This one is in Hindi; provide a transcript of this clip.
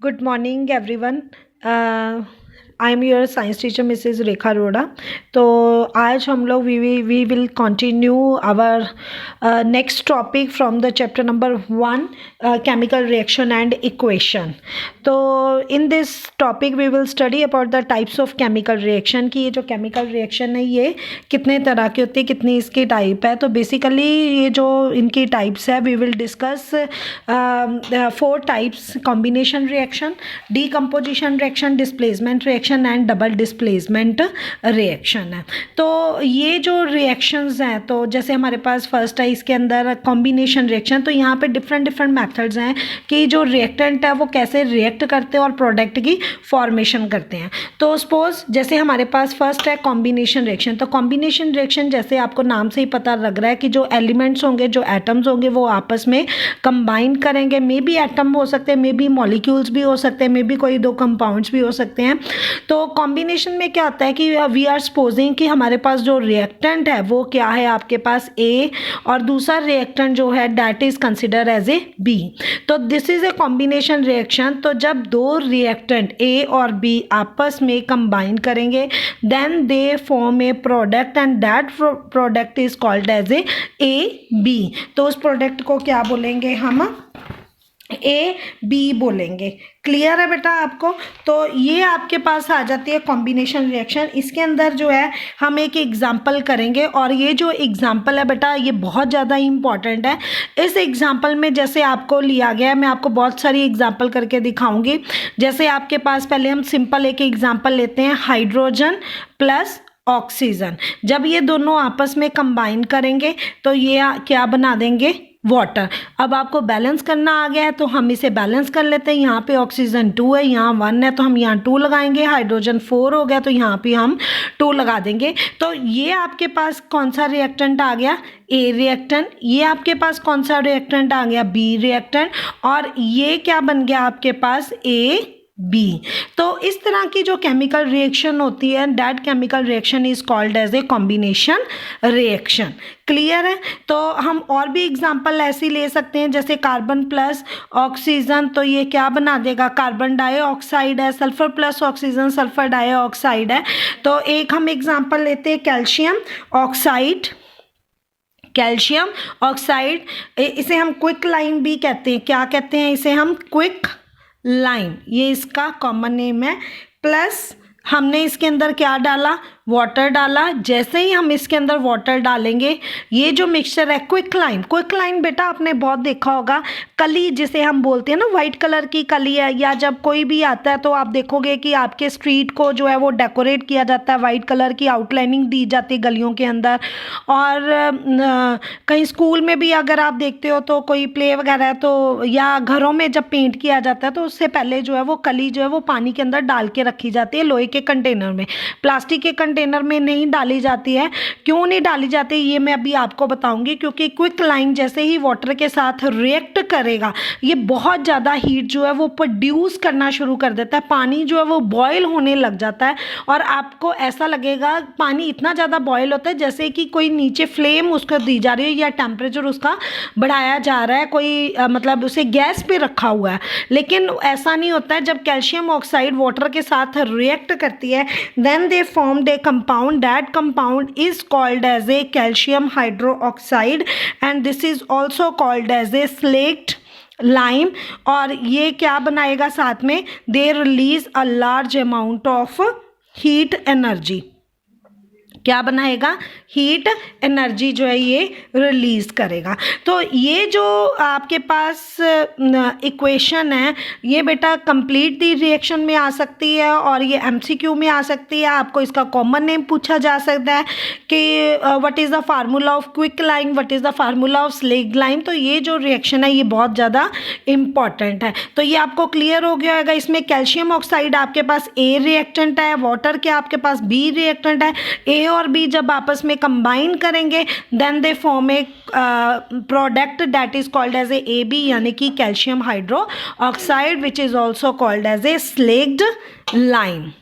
Good morning everyone. I am your science teacher Mrs Rekha Arora. तो आज हम लोग we will continue our next topic from the chapter number 1 chemical reaction and equation. तो in this topic we will study about the types of chemical reaction कि ये जो केमिकल रिएक्शन है ये कितने तरह की होती है, कितनी इसकी टाइप है। तो बेसिकली ये जो इनकी टाइप्स है we will discuss 4 types: combination reaction, decomposition reaction, displacement reaction and double displacement reaction है। तो ये जो रिएक्शंस हैं, तो जैसे हमारे पास फर्स्ट है इसके अंदर कॉम्बिनेशन रिएक्शन। तो यहाँ पे डिफरेंट मेथड्स हैं कि जो रिएक्टेंट है वो कैसे रिएक्ट करते हैं और प्रोडक्ट की फॉर्मेशन करते हैं। तो सपोज जैसे हमारे पास फर्स्ट है कॉम्बिनेशन रिएक्शन। तो कॉम्बिनेशन रिएक्शन जैसे आपको नाम से ही पता लग रहा है कि जो एलिमेंट्स होंगे, जो एटम्स होंगे वो आपस में कंबाइन करेंगे। मे बी एटम हो सकते हैं, मे बी मॉलिक्यूल्स भी हो सकते हैं, मे बी कोई 2 कंपाउंड्स भी हो सकते हैं। तो कॉम्बिनेशन में क्या होता है कि वी आर सपोजिंग कि हमारे पास जो रिएक्टेंट है वो क्या है, आपके पास ए, और दूसरा रिएक्टेंट जो है that is consider as A B. तो this is a combination reaction. तो जब 2 रिएक्टेंट ए और बी आपस में कंबाइन करेंगे then they form a product and that product is called as A B. तो उस प्रोडक्ट को क्या बोलेंगे हम? ए बी बोलेंगे। क्लियर है बेटा आपको? तो ये आपके पास आ जाती है कॉम्बिनेशन रिएक्शन। इसके अंदर जो है हम एक एग्जांपल करेंगे और ये जो एग्जांपल है बेटा ये बहुत ज़्यादा इम्पॉर्टेंट है। इस एग्जांपल में जैसे आपको लिया गया है, मैं आपको बहुत सारी एग्जांपल करके दिखाऊंगी। जैसे आपके पास पहले हम सिंपल एक एग्जांपल लेते हैं, हाइड्रोजन प्लस ऑक्सीजन। जब ये दोनों आपस में कंबाइन करेंगे तो ये क्या बना देंगे? वाटर। अब आपको बैलेंस करना आ गया है तो हम इसे बैलेंस कर लेते हैं। यहाँ पे ऑक्सीजन 2 है, यहाँ 1 है तो हम यहाँ 2 लगाएंगे। हाइड्रोजन 4 हो गया तो यहाँ पे हम 2 लगा देंगे। तो ये आपके पास कौन सा रिएक्टेंट आ गया? A reactant. ये आपके पास कौन सा रिएक्टेंट आ गया? B reactant. और ये क्या बन गया आपके पास? ए बी। तो इस तरह की जो केमिकल रिएक्शन होती है that chemical reaction is called as a combination reaction. Clear है? तो हम और भी एग्जांपल ऐसी ले सकते हैं, जैसे कार्बन प्लस ऑक्सीजन। तो ये क्या बना देगा? कार्बन डाइऑक्साइड है। Sulphur plus oxygen sulphur dioxide है। तो एक हम एग्जांपल लेते हैं कैल्शियम ऑक्साइड। कैल्शियम ऑक्साइड, इसे हम क्विक लाइन भी कहते हैं। क्या कहते हैं इसे हम? Quick line. ये इसका कॉमन नेम है। प्लस हमने इसके अंदर क्या डाला? वाटर डाला। जैसे ही हम इसके अंदर वाटर डालेंगे ये जो मिक्सचर है क्विक लाइन। क्विक लाइन बेटा आपने बहुत देखा होगा, कली जिसे हम बोलते हैं ना, वाइट कलर की कली है। या जब कोई भी आता है तो आप देखोगे कि आपके स्ट्रीट को जो है वो डेकोरेट किया जाता है, वाइट कलर की आउटलाइनिंग दी जाती है गलियों के अंदर। और कहीं स्कूल में भी अगर आप देखते हो तो कोई प्ले वगैरह है तो, या घरों में जब पेंट किया जाता है तो उससे पहले जो है वो कली जो है वो पानी के अंदर डाल के रखी जाती है, लोहे के कंटेनर में। प्लास्टिक के कंटेनर में नहीं डाली जाती है। क्यों नहीं डाली जाती ये मैं अभी आपको बताऊंगी। क्योंकि क्विक लाइन जैसे ही वाटर के साथ रिएक्ट करेगा ये बहुत ज़्यादा हीट जो है वो प्रोड्यूस करना शुरू कर देता है। पानी जो है वो बॉयल होने लग जाता है और आपको ऐसा लगेगा पानी इतना ज़्यादा बॉयल होता है जैसे कि कोई नीचे फ्लेम उसको दी जा रही है या टेम्परेचर उसका बढ़ाया जा रहा है, कोई मतलब उसे गैस पे रखा हुआ है। लेकिन ऐसा नहीं होता है। जब कैल्शियम ऑक्साइड वाटर के साथ रिएक्ट करती है then they formed a compound. That compound is called as a calcium hydroxide and this is also called as a slaked lime. और ये क्या बनाएगा साथ में? They release a large amount of heat energy. क्या बनाएगा? हीट एनर्जी जो है ये रिलीज करेगा। तो ये जो आपके पास इक्वेशन है ये बेटा कंप्लीट दी रिएक्शन में आ सकती है और ये एमसीक्यू में आ सकती है। आपको इसका कॉमन नेम पूछा जा सकता है कि what is the formula of quick line, what is the formula of slaked line. तो ये जो रिएक्शन है ये बहुत ज़्यादा इम्पॉर्टेंट है। तो ये आपको क्लियर हो गया होगा। इसमें कैल्शियम ऑक्साइड आपके पास ए रिएक्टेंट है, वाटर के आपके पास बी रिएक्टेंट है। ए और बी जब आपस में कंबाइन करेंगे then they form a product that is called as A B, यानी कि calcium hydroxide which is also called as a slaked line.